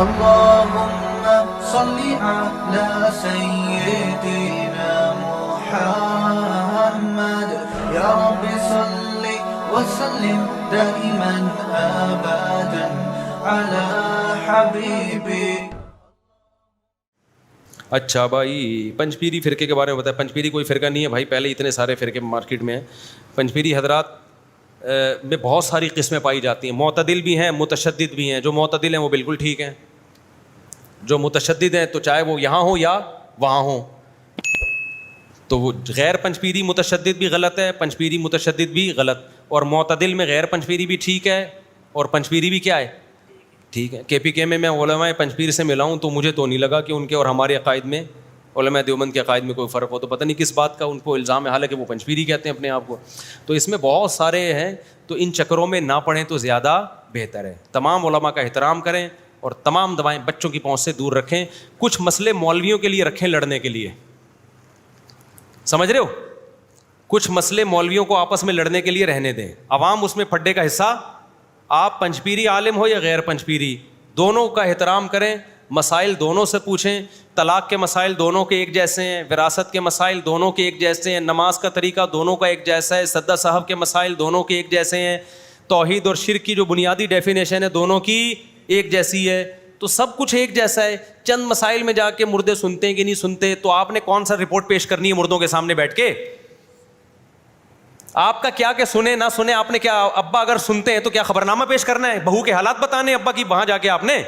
اللهم صل على سيدنا محمد يا رب صل وسلم دائما ابدا على حبيبي. اچھا بھائی پنجپیری فرقے کے بارے میں بتایا. پنجپیری کوئی فرقہ نہیں ہے بھائی, پہلے اتنے سارے فرقے مارکیٹ میں ہیں. پنجپیری حضرات میں بہت ساری قسمیں پائی جاتی ہیں. معتدل بھی ہیں, متشدد بھی ہیں. جو معتدل ہیں وہ بالکل ٹھیک ہیں, جو متشدد ہیں تو چاہے وہ یہاں ہو یا وہاں ہو تو وہ غیر پنجپیری متشدد بھی غلط ہے, پنجپیری متشدد بھی غلط. اور معتدل میں غیر پنجپیری بھی ٹھیک ہے اور پنجپیری بھی کیا ہے, ٹھیک ہے. کے پی کے میں علماء پنجپیر سے ملا ہوں تو مجھے تو نہیں لگا کہ ان کے اور ہمارے عقائد میں, علماء دیوبند کے عقائد میں کوئی فرق ہو. تو پتہ نہیں کس بات کا ان کو الزام ہے, حالانکہ وہ پنجپیری کہتے ہیں اپنے آپ کو. تو اس میں بہت سارے ہیں, تو ان چکروں میں نہ پڑھیں تو زیادہ بہتر ہے. تمام علماء کا احترام کریں اور تمام دوائیں بچوں کی پہنچ سے دور رکھیں. کچھ مسئلے مولویوں کے لیے رکھیں لڑنے کے لیے, سمجھ رہے ہو, کچھ مسئلے مولویوں کو آپس میں لڑنے کے لیے رہنے دیں. عوام اس میں پھڈے کا حصہ, آپ پنجپیری عالم ہو یا غیر پنجپیری, دونوں کا احترام کریں. مسائل دونوں سے پوچھیں. طلاق کے مسائل دونوں کے ایک جیسے ہیں, وراثت کے مسائل دونوں کے ایک جیسے ہیں, نماز کا طریقہ دونوں کا ایک جیسا ہے, سدا صاحب کے مسائل دونوں کے ایک جیسے ہیں, توحید اور شرک کی جو بنیادی ڈیفینیشن ہے دونوں کی ایک جیسی ہے. تو سب کچھ ایک جیسا ہے. چند مسائل میں جا کے مردے سنتے ہیں کہ نہیں سنتے, تو آپ نے کون سا رپورٹ پیش کرنی ہے مردوں کے سامنے بیٹھ کے؟ آپ کا کیا کہ سنے نہ سنے, آپ نے کیا, ابا اگر سنتے ہیں تو کیا خبرنامہ پیش کرنا ہے, بہو کے حالات بتانے ابا کی وہاں جا کے آپ نے؟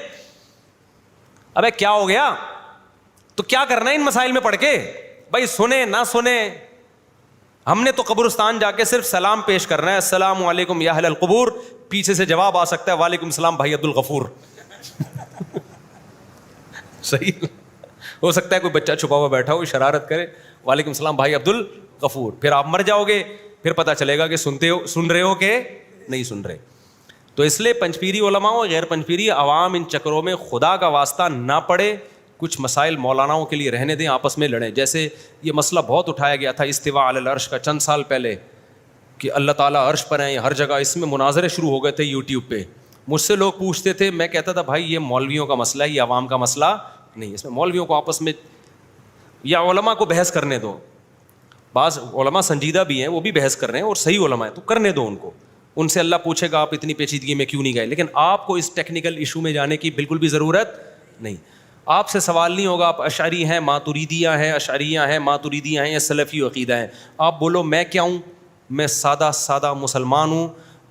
ابے کیا ہو گیا, تو کیا کرنا ہے ان مسائل میں پڑھ کے؟ بھائی سنے نہ سنے, ہم نے تو قبرستان جا کے صرف سلام پیش کرنا ہے, السلام علیکم یا اہل القبور. پیچھے سے جواب آ سکتا ہے وعلیکم السلام بھائی عبد الغفور. صحیح ہو سکتا ہے کوئی بچہ چھپا ہوا بیٹھا ہو شرارت کرے, وعلیکم السلام بھائی عبد الغفور. پھر آپ مر جاؤ گے, پھر پتہ چلے گا کہ سن رہے ہو کہ نہیں سن رہے. تو اس لیے پنجپیری علماء اور غیر پنجپیری عوام ان چکروں میں خدا کا واسطہ نہ پڑے. کچھ مسائل مولاناؤں کے لیے رہنے دیں, آپس میں لڑیں. جیسے یہ مسئلہ بہت اٹھایا گیا تھا استواء علی العرش کا چند سال پہلے, کہ اللہ تعالیٰ عرش پر ہیں ہر جگہ. اس میں مناظرے شروع ہو گئے تھے یوٹیوب پہ. مجھ سے لوگ پوچھتے تھے, میں کہتا تھا بھائی یہ مولویوں کا مسئلہ ہے, یہ عوام کا مسئلہ نہیں. اس میں مولویوں کو آپس میں یا علماء کو بحث کرنے دو. بعض علماء سنجیدہ بھی ہیں, وہ بھی بحث کر رہے ہیں اور صحیح علماء ہیں, تو کرنے دو ان کو. ان سے اللہ پوچھے گا آپ اتنی پیچیدگی میں کیوں نہیں گئے. لیکن آپ کو اس ٹیکنیکل ایشو میں جانے کی بالکل بھی ضرورت نہیں. آپ سے سوال نہیں ہوگا آپ اشعری ہیں, ماتوریدیہ ہیں, اشعریہ ہیں, ماتوریدیہ ہیں یا سلفی عقیدہ ہیں. آپ بولو میں کیا ہوں, میں سادہ مسلمان ہوں,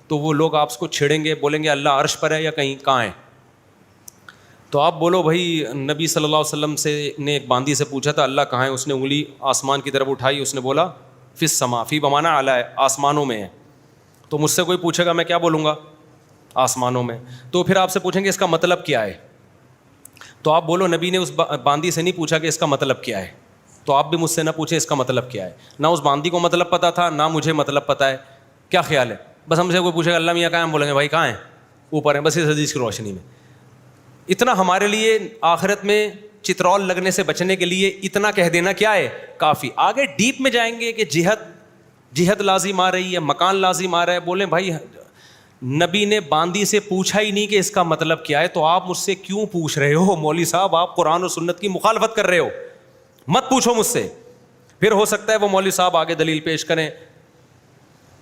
تو وہ لوگ آپ کو چھیڑیں گے, بولیں گے اللہ عرش پر ہے یا کہیں کہاں ہے. تو آپ بولو بھائی نبی صلی اللہ علیہ وسلم سے نے ایک باندی سے پوچھا تھا اللہ کہاں ہے, اس نے انگلی آسمان کی طرف اٹھائی, اس نے بولا فی السما, فی بمانا اعلیٰ ہے, آسمانوں میں ہے. تو مجھ سے کوئی پوچھے گا میں کیا بولوں گا, آسمانوں میں. تو پھر آپ سے پوچھیں گے اس کا مطلب کیا ہے, تو آپ بولو نبی نے اس باندی سے نہیں پوچھا کہ اس کا مطلب کیا ہے. تو آپ بھی مجھ سے نہ پوچھیں اس کا مطلب کیا ہے. نہ اس باندی کو مطلب پتہ تھا, نہ مجھے مطلب پتہ ہے. کیا خیال ہے, بس ہم سے کوئی پوچھے گا اللہ میاں کہاں ہیں, بولیں گے بھائی کہاں ہیں, اوپر ہیں, بس اس حدیث کی روشنی میں. اتنا ہمارے لیے آخرت میں چترول لگنے سے بچنے کے لیے اتنا کہہ دینا کیا ہے کافی. آگے ڈیپ میں جائیں گے کہ جہت لازم آ رہی ہے, مکان لازم آ رہا ہے, بولیں بھائی نبی نے باندی سے پوچھا ہی نہیں کہ اس کا مطلب کیا ہے, تو آپ مجھ سے کیوں پوچھ رہے ہو مولوی صاحب, آپ قرآن و سنت کی مخالفت کر رہے ہو, مت پوچھو مجھ سے. پھر ہو سکتا ہے وہ مولوی صاحب آگے دلیل پیش کریں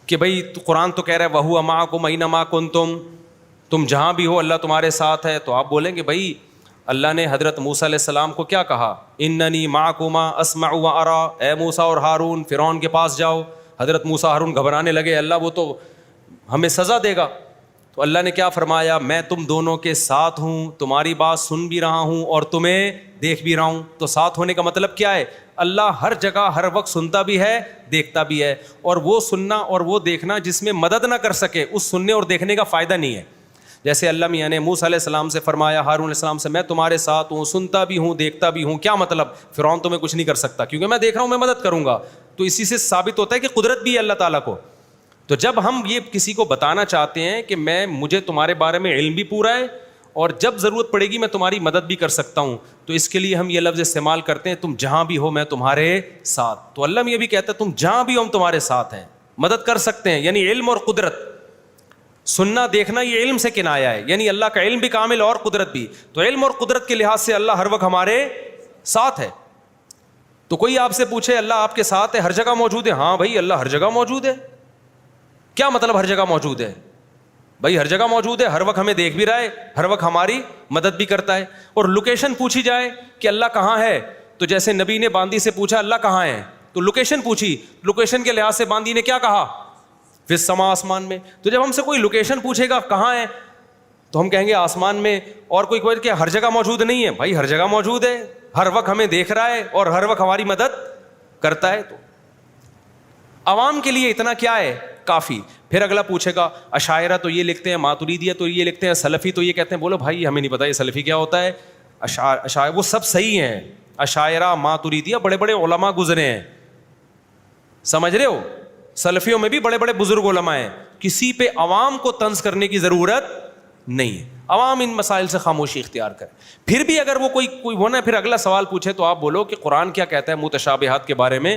کہ بھائی قرآن تو کہہ رہا ہے وَهُوَ مَعَكُمْ أَيْنَمَا كُنْتُمْ, تم جہاں بھی ہو اللہ تمہارے ساتھ ہے. تو آپ بولیں گے بھائی اللہ نے حضرت موسیٰ علیہ السلام کو کیا کہا, اِنَّنِي مَعَكُمَا أَسْمَعُ وَأَرَىٰ, اے موسیٰ اور ہارون فرعون کے پاس جاؤ. حضرت موسیٰ ہارون گھبرانے لگے, اللہ وہ تو ہمیں سزا دے گا. تو اللہ نے کیا فرمایا, میں تم دونوں کے ساتھ ہوں, تمہاری بات سن بھی رہا ہوں اور تمہیں دیکھ بھی رہا ہوں. تو ساتھ ہونے کا مطلب کیا ہے, اللہ ہر جگہ ہر وقت سنتا بھی ہے دیکھتا بھی ہے. اور وہ سننا اور وہ دیکھنا جس میں مدد نہ کر سکے, اس سننے اور دیکھنے کا فائدہ نہیں ہے. جیسے اللہ میاں نے موسیٰ علیہ السلام سے فرمایا, ہارون علیہ السلام سے, میں تمہارے ساتھ ہوں, سنتا بھی ہوں دیکھتا بھی ہوں. کیا مطلب, فرعون تمہیں کچھ نہیں کر سکتا کیونکہ میں دیکھ رہا ہوں, میں مدد کروں گا. تو اسی سے ثابت ہوتا ہے کہ قدرت بھی ہے اللہ تعالیٰ کو. تو جب ہم یہ کسی کو بتانا چاہتے ہیں کہ مجھے تمہارے بارے میں علم بھی پورا ہے اور جب ضرورت پڑے گی میں تمہاری مدد بھی کر سکتا ہوں, تو اس کے لیے ہم یہ لفظ استعمال کرتے ہیں تم جہاں بھی ہو میں تمہارے ساتھ. تو اللہ یہ بھی کہتا ہے تم جہاں بھی ہو ہم تمہارے ساتھ ہیں, مدد کر سکتے ہیں, یعنی علم اور قدرت. سننا دیکھنا یہ علم سے کنایا ہے، یعنی اللہ کا علم بھی کامل اور قدرت بھی. تو علم اور قدرت کے لحاظ سے اللہ ہر وقت ہمارے ساتھ ہے. تو کوئی آپ سے پوچھے اللہ آپ کے ساتھ ہے، ہر جگہ موجود ہے؟ ہاں بھائی اللہ ہر جگہ موجود ہے. کیا مطلب ہر جگہ موجود ہے؟ بھائی ہر جگہ موجود ہے، ہر وقت ہمیں دیکھ بھی رہا ہے، ہر وقت ہماری مدد بھی کرتا ہے. اور لوکیشن پوچھی جائے کہ اللہ کہاں ہے، تو جیسے نبی نے باندی سے پوچھا اللہ کہاں ہے، تو لوکیشن پوچھی، لوکیشن کے لحاظ سے باندی نے کیا کہا؟ فی السماء، آسمان میں. تو جب ہم سے کوئی لوکیشن پوچھے گا کہاں ہے تو ہم کہیں گے آسمان میں. اور کوئی کہ ہر جگہ موجود نہیں ہے، بھائی ہر جگہ موجود ہے، ہر وقت ہمیں دیکھ رہا ہے اور ہر وقت ہماری مدد کرتا ہے. تو عوام کے لیے اتنا کیا ہے کافی. پھر اگلا پوچھے گا اشاعرہ تو یہ لکھتے ہیں، ماتریدیہ تو یہ لکھتے ہیں، سلفی تو یہ کہتے ہیں. بولو بھائی ہمیں نہیں پتا یہ سلفی کیا ہوتا ہے. اشاعرہ وہ سب صحیح ہیں، اشاعرہ ماتریدیہ بڑے بڑے علماء گزرے ہیں، سمجھ رہے ہو. سلفیوں میں بھی بڑے بڑے بزرگ علماء ہیں. کسی پہ عوام کو طنز کرنے کی ضرورت نہیں ہے، عوام ان مسائل سے خاموشی اختیار کرے. پھر بھی اگر وہ کوئی ہونا پھر اگلا سوال پوچھے تو آپ بولو کہ قرآن کیا کہتا ہے متشابہات کے بارے میں،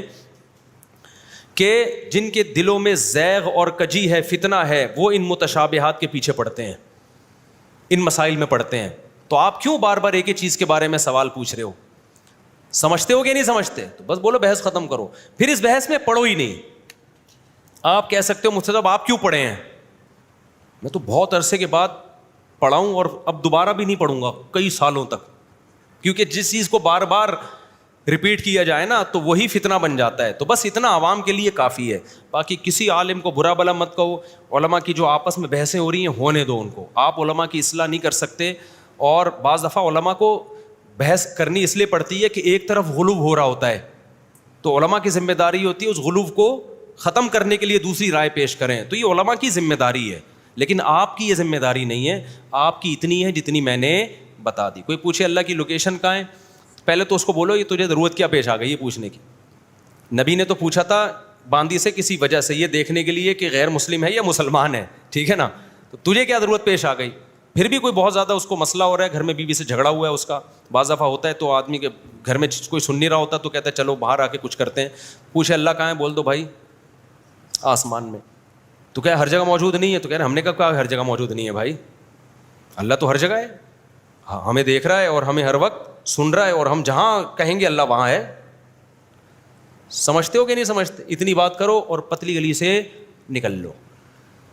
کہ جن کے دلوں میں زیغ اور کجی ہے، فتنہ ہے، وہ ان متشابہات کے پیچھے پڑتے ہیں، ان مسائل میں پڑتے ہیں. تو آپ کیوں بار بار ایک ہی چیز کے بارے میں سوال پوچھ رہے ہو؟ سمجھتے ہو کہ نہیں سمجھتے؟ تو بس بولو بحث ختم کرو. پھر اس بحث میں پڑھو ہی نہیں. آپ کہہ سکتے ہو مجھ سے صاحب آپ کیوں پڑھے ہیں؟ میں تو بہت عرصے کے بعد پڑھا ہوں اور اب دوبارہ بھی نہیں پڑھوں گا کئی سالوں تک، کیونکہ جس چیز کو بار بار ریپیٹ کیا جائے نا تو وہی فتنہ بن جاتا ہے. تو بس اتنا عوام کے لیے کافی ہے. باقی کسی عالم کو برا بلا مت کہو. علماء کی جو آپس میں بحثیں ہو رہی ہیں ہونے دو ان کو. آپ علماء کی اصلاح نہیں کر سکتے. اور بعض دفعہ علماء کو بحث کرنی اس لیے پڑتی ہے کہ ایک طرف غلو ہو رہا ہوتا ہے، تو علماء کی ذمہ داری ہوتی ہے اس غلو کو ختم کرنے کے لیے دوسری رائے پیش کریں. تو یہ علماء کی ذمہ داری ہے، لیکن آپ کی یہ ذمہ داری نہیں ہے. آپ کی اتنی ہے جتنی میں نے بتا دی. کوئی پوچھے اللہ کی لوکیشن کہاں ہے، پہلے تو اس کو بولو یہ تجھے ضرورت کیا پیش آ گئی یہ پوچھنے کی. نبی نے تو پوچھا تھا باندی سے کسی وجہ سے، یہ دیکھنے کے لیے کہ غیر مسلم ہے یا مسلمان ہے، ٹھیک ہے نا. تو تجھے کیا ضرورت پیش آ گئی؟ پھر بھی کوئی بہت زیادہ اس کو مسئلہ ہو رہا ہے، گھر میں بیوی سے جھگڑا ہوا ہے اس کا. بعض دفعہ ہوتا ہے تو آدمی کے گھر میں کوئی سن نہیں رہا ہوتا تو کہتا ہے چلو باہر آ کے کچھ کرتے ہیں. پوچھے اللہ کہاں ہے، بول دو بھائی آسمان میں. تو کیا ہر جگہ موجود نہیں ہے؟ تو کہہ رہے ہم نے کہا ہر جگہ موجود نہیں ہے بھائی، اللہ تو ہر جگہ ہے. ہاں ہمیں دیکھ رہا ہے اور ہمیں ہر وقت سن رہا ہے، اور ہم جہاں کہیں گے اللہ وہاں ہے. سمجھتے ہو کہ نہیں سمجھتے؟ اتنی بات کرو اور پتلی گلی سے نکل لو.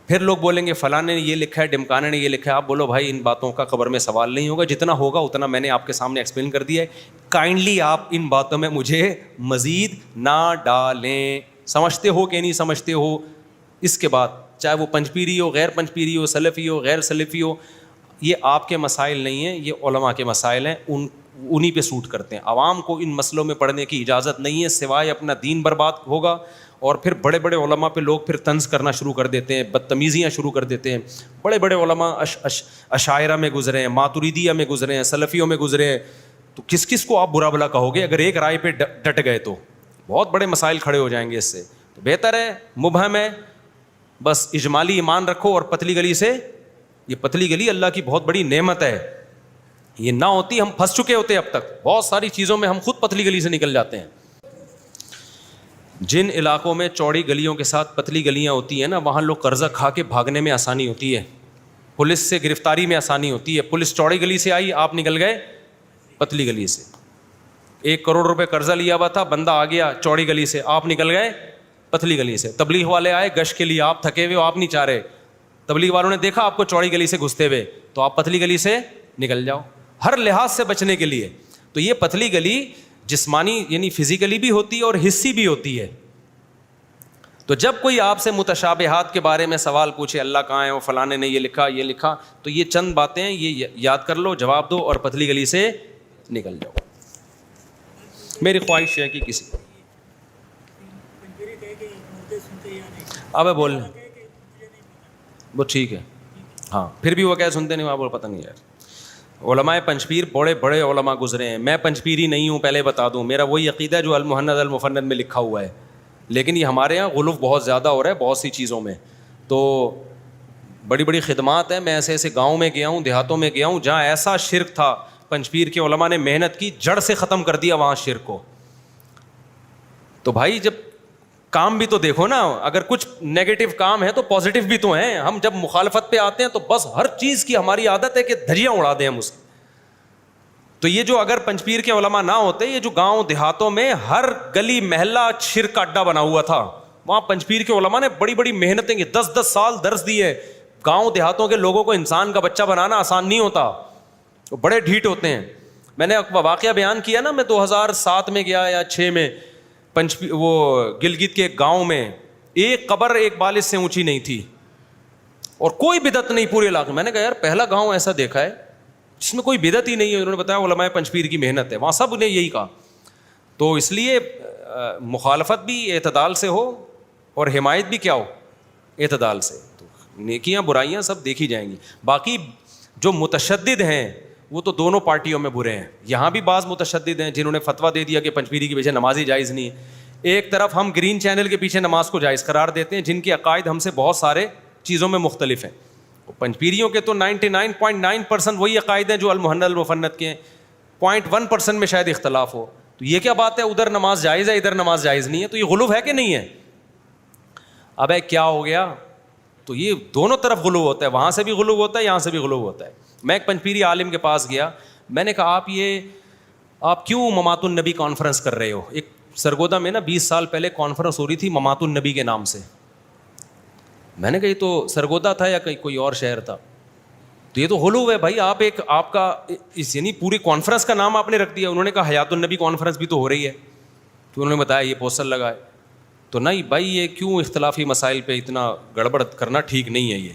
پھر لوگ بولیں گے فلاں نے یہ لکھا ہے، ڈمکانے نے یہ لکھا ہے. آپ بولو بھائی ان باتوں کا قبر میں سوال نہیں ہوگا، جتنا ہوگا اتنا میں نے آپ کے سامنے ایکسپلین کر دیا ہے. کائنڈلی آپ ان باتوں میں مجھے مزید نہ ڈالیں. سمجھتے ہو کہ نہیں سمجھتے ہو؟ اس کے بعد چاہے وہ پنج پیری ہو، غیر پنج پیری ہو، سلفی ہو، غیر سلفی ہو، یہ آپ کے مسائل نہیں ہیں، یہ علماء کے مسائل ہیں. انہی پہ سوٹ کرتے ہیں. عوام کو ان مسئلوں میں پڑھنے کی اجازت نہیں ہے، سوائے اپنا دین برباد ہوگا. اور پھر بڑے بڑے علماء پہ لوگ پھر طنز کرنا شروع کر دیتے ہیں، بدتمیزیاں شروع کر دیتے ہیں. بڑے بڑے علماء اشاعرہ میں گزرے ہیں، ماتریدیہ میں گزرے ہیں، سلفیوں میں گزرے ہیں. تو کس کس کو آپ برا بلا کہو گے؟ اگر ایک رائے پہ ڈٹ گئے تو بہت بڑے مسائل کھڑے ہو جائیں گے اس سے. تو بہتر ہے مبہم ہے، بس اجمالی ایمان رکھو. اور پتلی گلی سے، یہ پتلی گلی اللہ کی بہت بڑی نعمت ہے. یہ نہ ہوتی ہم پھنس چکے ہوتے اب تک. بہت ساری چیزوں میں ہم خود پتلی گلی سے نکل جاتے ہیں. جن علاقوں میں چوڑی گلیوں کے ساتھ پتلی گلیاں ہوتی ہیں نا، وہاں لوگ قرضہ کھا کے بھاگنے میں آسانی ہوتی ہے، پولیس سے گرفتاری میں آسانی ہوتی ہے. پولیس چوڑی گلی سے آئی، آپ نکل گئے پتلی گلی سے. 1 کروڑ روپے قرضہ لیا ہوا تھا، بندہ آ گیا چوڑی گلی سے، آپ نکل گئے پتلی گلی سے. تبلیغ والے آئے گشت کے لیے، آپ تھکے ہوئے، آپ نہیں چاہ رہے. تبلیغ والوں نے دیکھا آپ کو چوڑی گلی سے گھستے ہوئے، تو آپ پتلی گلی سے نکل جاؤ، ہر لحاظ سے بچنے کے لیے. تو یہ پتلی گلی جسمانی یعنی فزیکلی بھی ہوتی ہے اور حصی بھی ہوتی ہے. تو جب کوئی آپ سے متشابہات کے بارے میں سوال پوچھے اللہ کہاں ہے، وہ فلانے نے یہ لکھا یہ لکھا، تو یہ چند باتیں یہ یاد کر لو، جواب دو اور پتلی گلی سے نکل جاؤ. میری خواہش ہے کہ کسی اب بول وہ ٹھیک ہے، ہاں پھر بھی وہ کیا سنتے نہیں، وہ پتہ نہیں یار. علماء پنجپیر بڑے بڑے علماء گزرے ہیں. میں پنجپیری نہیں ہوں، پہلے بتا دوں. میرا وہی عقیدہ ہے جو المحند المفند میں لکھا ہوا ہے. لیکن یہ ہمارے یہاں غلو بہت زیادہ ہو رہا ہے بہت سی چیزوں میں. تو بڑی بڑی خدمات ہیں. میں ایسے ایسے گاؤں میں گیا ہوں، دیہاتوں میں گیا ہوں جہاں ایسا شرک تھا، پنجپیر کے علماء نے محنت کی، جڑ سے ختم کر دیا وہاں شرک کو. تو بھائی جب کام بھی تو دیکھو نا, اگر کچھ نیگیٹو کام ہے تو پازیٹیو بھی تو ہیں. ہم جب مخالفت پہ آتے ہیں تو بس ہر چیز کی ہماری عادت ہے کہ دھجیاں اڑا دیں ہم اسے. تو یہ جو اگر پنجپیر کے علماء نہ ہوتے, یہ جو گاؤں دیہاتوں میں ہر گلی محلہ شرک کا اڈا بنا ہوا تھا, وہاں پنجپیر کے علماء نے بڑی بڑی محنتیں کی, 10 سال درس دیے. گاؤں دیہاتوں کے لوگوں کو انسان کا بچہ بنانا آسان نہیں ہوتا, وہ بڑے ڈھیٹ ہوتے ہیں. میں نے واقعہ بیان کیا نا, میں 2007 میں گیا یا 6 میں وہ گلگت کے ایک گاؤں میں, ایک قبر ایک بالش سے اونچی نہیں تھی اور کوئی بدعت نہیں پورے علاقے. میں نے کہا یار پہلا گاؤں ایسا دیکھا ہے جس میں کوئی بدعت ہی نہیں ہے. انہوں نے بتایا علماء پنجپیر کی محنت ہے, وہاں سب نے یہی کہا. تو اس لیے مخالفت بھی اعتدال سے ہو اور حمایت بھی کیا ہو, اعتدال سے. تو نیکیاں برائیاں سب دیکھی جائیں گی. باقی جو متشدد ہیں وہ تو دونوں پارٹیوں میں برے ہیں. یہاں بھی بعض متشدد ہیں جنہوں نے فتویٰ دے دیا کہ پنجپیری کے پیچھے نماز ہی جائز نہیں ہے. ایک طرف ہم گرین چینل کے پیچھے نماز کو جائز قرار دیتے ہیں جن کے عقائد ہم سے بہت سارے چیزوں میں مختلف ہیں. پنجپیریوں کے تو 99.9% وہی عقائد ہیں جو المحنت المفنت کے ہیں, 0.1% میں شاید اختلاف ہو. تو یہ کیا بات ہے, ادھر نماز جائز ہے ادھر نماز جائز نہیں ہے, تو یہ غلو ہے کہ نہیں ہے؟ اب کیا ہو گیا, تو یہ دونوں طرف غلو ہوتا ہے, وہاں سے بھی غلو ہوتا ہے یہاں سے بھی غلو ہوتا ہے. میں ایک پنجپیری عالم کے پاس گیا, میں نے کہا آپ کیوں ممات النبی کانفرنس کر رہے ہو؟ ایک سرگودا میں نا 20 سال پہلے کانفرنس ہو رہی تھی ممات النبی کے نام سے. میں نے کہا یہ تو سرگودا تھا یا کوئی اور شہر تھا؟ تو یہ تو غلو ہے بھائی. آپ کا یعنی پوری کانفرنس کا نام آپ نے رکھ دیا. انہوں نے کہا حیات النبی کانفرنس بھی تو ہو رہی ہے. تو انہوں نے بتایا یہ پوسٹر لگا ہے. تو نہیں بھائی, یہ کیوں اختلافی مسائل پہ اتنا گڑبڑ کرنا ٹھیک نہیں ہے. یہ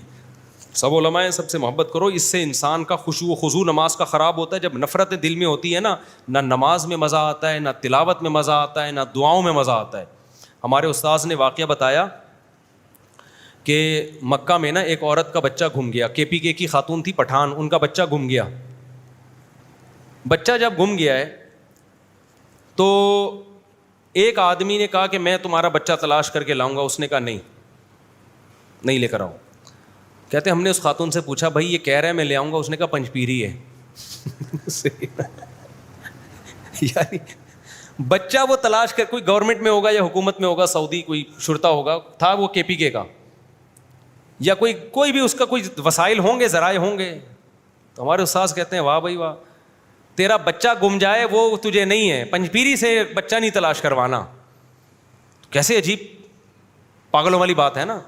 سب علماء ہیں, سب سے محبت کرو, اس سے انسان کا خشوع و خضوع نماز کا خراب ہوتا ہے. جب نفرت دل میں ہوتی ہے نا, نہ نماز میں مزہ آتا ہے, نہ تلاوت میں مزہ آتا ہے, نہ دعاؤں میں مزہ آتا ہے. ہمارے استاذ نے واقعہ بتایا کہ مکہ میں نا ایک عورت کا بچہ گم گیا. KPK کی خاتون تھی پٹھان, ان کا بچہ گم گیا. بچہ جب گم گیا ہے تو ایک آدمی نے کہا کہ میں تمہارا بچہ تلاش کر کے لاؤں گا. اس نے کہا نہیں لے کر آؤ. کہتے ہم نے اس خاتون سے پوچھا بھائی یہ کہہ رہا ہے میں لے آؤں گا, اس نے کہا پنجپیری ہے. یعنی بچہ وہ تلاش کر, کوئی گورنمنٹ میں ہوگا یا حکومت میں ہوگا, سعودی کوئی شرطا ہوگا, تھا وہ KPK کا, یا کوئی بھی اس کا کوئی وسائل ہوں گے, ذرائع ہوں گے. تو ہمارے استاذ کہتے ہیں واہ بھائی واہ, تیرا بچہ گم جائے وہ تجھے نہیں ہے, پنجپیری سے بچہ نہیں تلاش کروانا. کیسے عجیب پاگلوں والی بات ہے نا.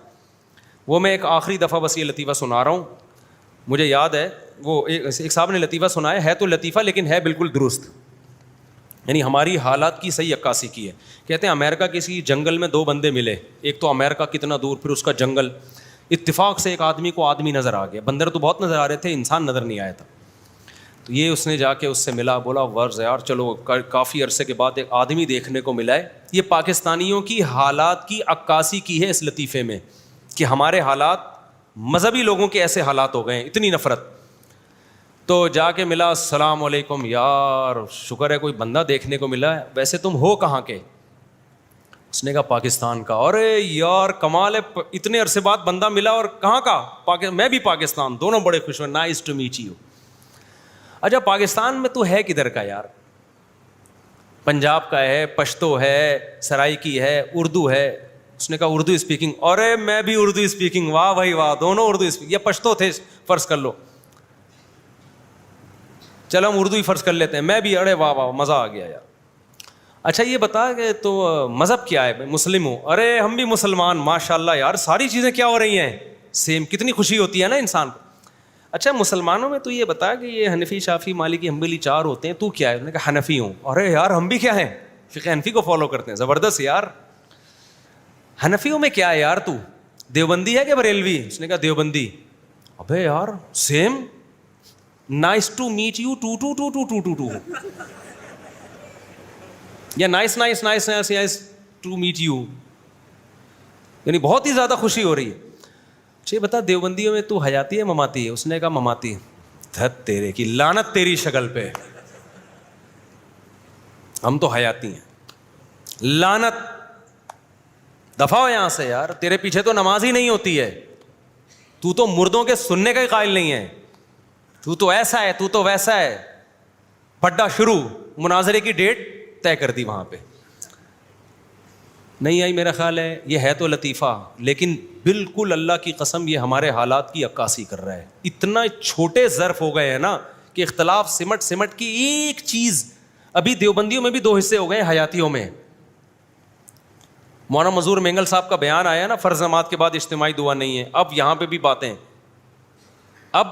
وہ میں ایک آخری دفعہ بس یہ لطیفہ سنا رہا ہوں, مجھے یاد ہے. وہ ایک صاحب نے لطیفہ سنایا ہے تو لطیفہ لیکن ہے بالکل درست, یعنی ہماری حالات کی صحیح عکاسی کی ہے. کہتے ہیں امریکہ کسی جنگل میں 2 بندے ملے, ایک تو امریکہ کتنا دور, پھر اس کا جنگل. اتفاق سے ایک آدمی کو آدمی نظر آ گیا, بندر تو بہت نظر آ رہے تھے, انسان نظر نہیں آیا تھا. تو یہ اس نے جا کے اس سے ملا, بولا ورز یار چلو کافی عرصے کے بعد ایک آدمی دیکھنے کو ملا ہے. یہ پاکستانیوں کی حالات کی عکاسی کی ہے اس لطیفے میں کہ ہمارے حالات مذہبی لوگوں کے ایسے حالات ہو گئے ہیں, اتنی نفرت. تو جا کے ملا, السلام علیکم یار, شکر ہے کوئی بندہ دیکھنے کو ملا ہے, ویسے تم ہو کہاں کے؟ اس نے کہا پاکستان کا. ارے یار کمال ہے, اتنے عرصے بعد بندہ ملا, اور کہاں کا؟ میں بھی پاکستان. دونوں بڑے خوش ہوئے, نائس ٹو میٹ یو. اچھا پاکستان میں تو ہے کدھر کا یار؟ پنجاب کا ہے, پشتو ہے, سرائکی ہے, اردو ہے. اس نے کہا اردو اسپیکنگ. ارے میں بھی اردو اسپیکنگ. واہ بھائی واہ, دونوں اردو اسپیکنگ. یہ پشتو تھے فرض کر لو, چلو ہم اردو ہی فرض کر لیتے ہیں. میں بھی, ارے واہ واہ مزہ آ گیا یار. اچھا یہ بتا کہ تو مذہب کیا ہے؟ مسلم ہوں. ارے ہم بھی مسلمان, ماشاء اللہ یار, ساری چیزیں کیا ہو رہی ہیں سیم. کتنی خوشی ہوتی ہے نا انسان کو. اچھا مسلمانوں میں تو یہ بتا کہ یہ حنفی شافی مالکی حنبلی 4 ہوتے ہیں, تو کیا ہے؟ اس نے کہا حنفی ہوں. ارے یار ہم بھی کیا ہیں, فقہ حنفی کو فالو کرتے ہیں. زبردست یار. حنفیوں میں کیا ہے یار, تو دیوبندی ہے کہ بریلوی؟ اس نے کہا دیوبندی. ابے یار Sam, nice to meet you, to یا نائس ٹو میٹ یو, یعنی بہت ہی زیادہ خوشی ہو رہی ہے. اچھا بتا دیوبندیوں میں تو حیاتی ہے مماتی ہے؟ اس نے کہا مماتی. دھت تیرے کی لعنت تیری شکل پہ, ہم تو حیاتی ہیں. لعنت, دفع ہو یہاں سے یار, تیرے پیچھے تو نماز ہی نہیں ہوتی ہے. تو تو مردوں کے سننے کا ہی قائل نہیں ہے. تو تو ایسا ہے, تو تو ویسا ہے. پھڈا شروع, مناظرے کی ڈیٹ طے کر دی وہاں پہ. نہیں آئی میرا خیال ہے یہ ہے تو لطیفہ, لیکن بالکل اللہ کی قسم یہ ہمارے حالات کی عکاسی کر رہا ہے. اتنا چھوٹے ظرف ہو گئے ہیں نا کہ اختلاف سمٹ کی ایک چیز. ابھی دیوبندیوں میں بھی 2 حصے ہو گئے حیاتیوں میں. مولانا منظور مینگل صاحب کا بیان آیا نا, فرض نماز کے بعد اجتماعی دعا نہیں ہے. اب یہاں پہ بھی باتیں, اب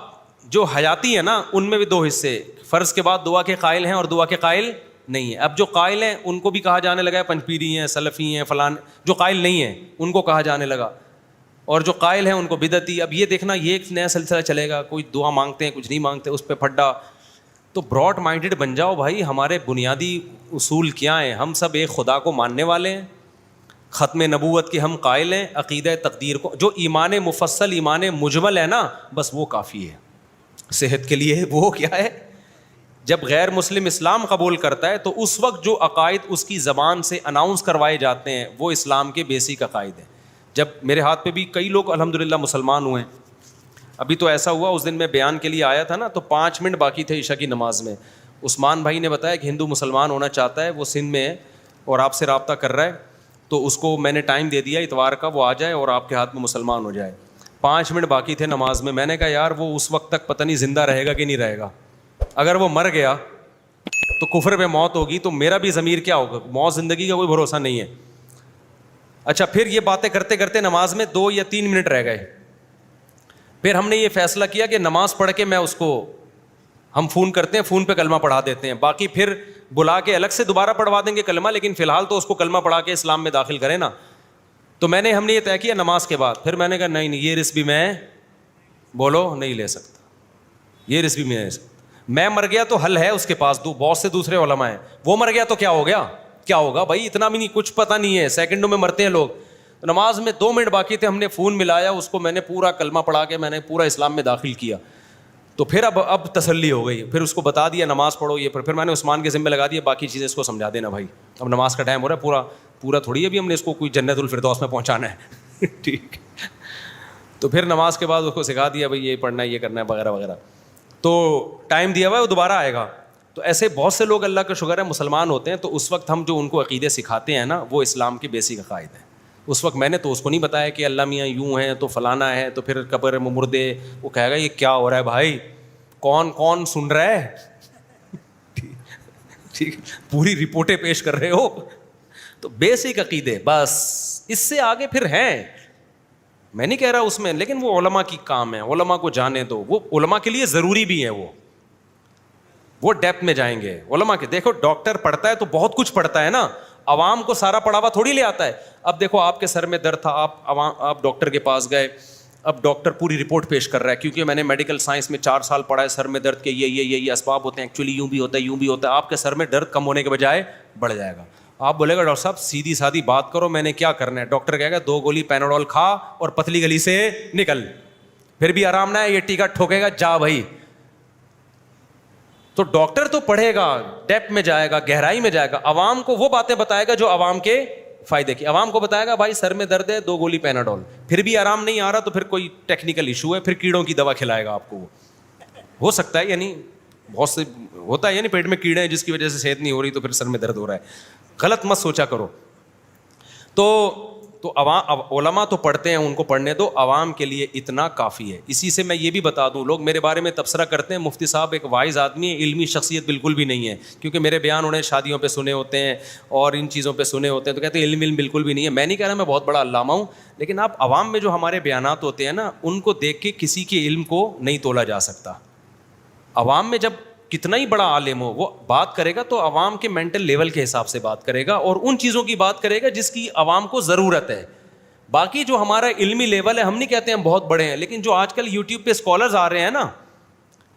جو حیاتی ہے نا ان میں بھی 2 حصے, فرض کے بعد دعا کے قائل ہیں اور دعا کے قائل نہیں ہے. اب جو قائل ہیں ان کو بھی کہا جانے لگا ہے پنجپیری ہیں, سلفی ہیں, فلان. جو قائل نہیں ہیں ان کو کہا جانے لگا, اور جو قائل ہیں ان کو بدعتی. اب یہ دیکھنا یہ ایک نیا سلسلہ چلے گا, کوئی دعا مانگتے ہیں کچھ نہیں مانگتے, اس پہ پھڈا. تو براڈ مائنڈیڈ بن جاؤ بھائی. ہمارے بنیادی اصول کیا ہیں؟ ہم سب ایک خدا کو ماننے والے ہیں, ختم نبوت کے ہم قائل ہیں, عقیدہ تقدیر کو, جو ایمان مفصل ایمان مجمل ہے نا بس وہ کافی ہے صحت کے لیے. وہ کیا ہے؟ جب غیر مسلم اسلام قبول کرتا ہے تو اس وقت جو عقائد اس کی زبان سے اناؤنس کروائے جاتے ہیں وہ اسلام کے بیسک عقائد ہیں. جب میرے ہاتھ پہ بھی کئی لوگ الحمدللہ مسلمان ہوئے ہیں. ابھی تو ایسا ہوا, اس دن میں بیان کے لیے آیا تھا نا تو 5 منٹ باقی تھے عشاء کی نماز میں. عثمان بھائی نے بتایا کہ ہندو مسلمان ہونا چاہتا ہے, وہ سندھ میں ہے اور آپ سے رابطہ کر رہا ہے, تو اس کو میں نے ٹائم دے دیا اتوار کا, وہ آ جائے اور آپ کے ہاتھ میں مسلمان ہو جائے. 5 منٹ باقی تھے نماز میں. میں نے کہا یار وہ اس وقت تک پتہ نہیں زندہ رہے گا کہ نہیں رہے گا. اگر وہ مر گیا تو کفر پہ موت ہوگی, تو میرا بھی ضمیر کیا ہوگا؟ موت زندگی کا کوئی بھروسہ نہیں ہے. اچھا پھر یہ باتیں کرتے کرتے نماز میں 2 یا 3 منٹ رہ گئے. پھر ہم نے یہ فیصلہ کیا کہ نماز پڑھ کے میں اس کو, ہم فون کرتے ہیں, فون پہ کلمہ پڑھا دیتے ہیں, باقی پھر بلا کے الگ سے دوبارہ پڑھوا دیں گے کلمہ, لیکن فی الحال تو اس کو کلمہ پڑھا کے اسلام میں داخل کریں نا. تو ہم نے یہ طے کیا نماز کے بعد. پھر میں نے کہا نہیں یہ رسک بھی میں بولو نہیں لے سکتا, یہ رسک بھی میں لے سکتا. میں مر گیا تو حل ہے اس کے پاس, بہت سے دوسرے علماء ہیں. وہ مر گیا تو کیا ہو گیا, کیا ہوگا بھائی, اتنا بھی نہیں, کچھ پتہ نہیں ہے, سیکنڈوں میں مرتے ہیں لوگ. نماز میں 2 منٹ باقی تھے, ہم نے فون ملایا اس کو, میں نے پورا کلمہ پڑھا کے میں نے پورا اسلام میں داخل کیا. تو پھر اب تسلی ہو گئی. پھر اس کو بتا دیا نماز پڑھو یہ, پھر میں نے عثمان کے ذمہ لگا دیا باقی چیزیں اس کو سمجھا دینا بھائی, اب نماز کا ٹائم ہو رہا ہے, پورا تھوڑی ابھی ہم نے اس کو کوئی جنت الفردوس میں پہنچانا ہے. ٹھیک. تو پھر نماز کے بعد اس کو سکھا دیا بھائی یہ پڑھنا ہے, یہ کرنا ہے وغیرہ وغیرہ. تو ٹائم دیا ہوا ہے, وہ دوبارہ آئے گا. تو ایسے بہت سے لوگ اللہ کا شکر ہے مسلمان ہوتے ہیں, تو اس وقت ہم جو ان کو عقیدے سکھاتے ہیں نا وہ اسلام کے بیسک عقائد ہیں. اس وقت میں نے تو اس کو نہیں بتایا کہ اللہ میاں یوں ہے تو فلانا ہے, تو پھر قبر میں مردے, وہ کہے گا یہ کیا ہو رہا ہے بھائی, کون سن رہا ہے, ٹھیک, پوری رپورٹیں پیش کر رہے ہو. تو بیسک عقیدے بس, اس سے آگے پھر ہیں, میں نہیں کہہ رہا اس میں, لیکن وہ علماء کی کام ہے, علماء کو جانے دو, وہ علماء کے لیے ضروری بھی ہے. وہ ڈیپتھ میں جائیں گے علماء کے. دیکھو ڈاکٹر پڑھتا ہے تو بہت کچھ پڑھتا ہے نا, عوام کو سارا پڑھاوا تھوڑی لے آتا ہے. اب دیکھو آپ کے سر میں درد تھا, آپ ڈاکٹر کے پاس گئے, اب ڈاکٹر پوری رپورٹ پیش کر رہا ہے, کیونکہ میں نے میڈیکل سائنس میں 4 سال پڑھا ہے, سر میں درد کے یہ اسباب ہوتے ہیں, ایکچولی یوں بھی ہوتا ہے یوں بھی ہوتا ہے. آپ کے سر میں درد کم ہونے کے بجائے بڑھ جائے گا. آپ بولے گا ڈاکٹر صاحب سیدھی سادھی بات کرو, میں نے کیا کرنا ہے؟ ڈاکٹر کہے گا 2 گولی پیناڈول کھا اور پتلی گلی سے نکل. پھر بھی آرام نہ ہے, یہ ٹیکا ٹھوکے گا, جا بھائی. تو ڈاکٹر تو پڑھے گا, ڈیپتھ میں جائے گا, گہرائی میں جائے گا, عوام کو وہ باتیں بتائے گا جو عوام کے فائدے کی. عوام کو بتائے گا بھائی سر میں درد ہے 2 گولی پیناڈول, پھر بھی آرام نہیں آ رہا تو پھر کوئی ٹیکنیکل ایشو ہے, پھر کیڑوں کی دوا کھلائے گا آپ کو. ہو سکتا ہے, یعنی بہت سے ہوتا ہے, یعنی پیٹ میں کیڑے ہیں جس کی وجہ سے صحت نہیں ہو رہی تو پھر سر میں درد ہو رہا ہے. غلط مت سوچا کرو. تو عوام, علماء تو پڑھتے ہیں, ان کو پڑھنے دو, عوام کے لیے اتنا کافی ہے. اسی سے میں یہ بھی بتا دوں, لوگ میرے بارے میں تبصرہ کرتے ہیں مفتی صاحب ایک وائز آدمی ہے, علمی شخصیت بالکل بھی نہیں ہے, کیونکہ میرے بیان انہیں شادیوں پہ سنے ہوتے ہیں اور ان چیزوں پہ سنے ہوتے ہیں, تو کہتے ہیں علم بالکل بھی نہیں ہے. میں نہیں کہہ رہا میں بہت بڑا علامہ ہوں, لیکن آپ عوام میں جو ہمارے بیانات ہوتے ہیں نا, ان کو دیکھ کے کسی کے علم کو نہیں تولا جا سکتا. عوام میں جب کتنا ہی بڑا عالم ہو, وہ بات کرے گا تو عوام کے مینٹل لیول کے حساب سے بات کرے گا, اور ان چیزوں کی بات کرے گا جس کی عوام کو ضرورت ہے. باقی جو ہمارا علمی لیول ہے, ہم نہیں کہتے ہم بہت بڑے ہیں, لیکن جو آج کل یوٹیوب پہ اسکالرز آ رہے ہیں نا,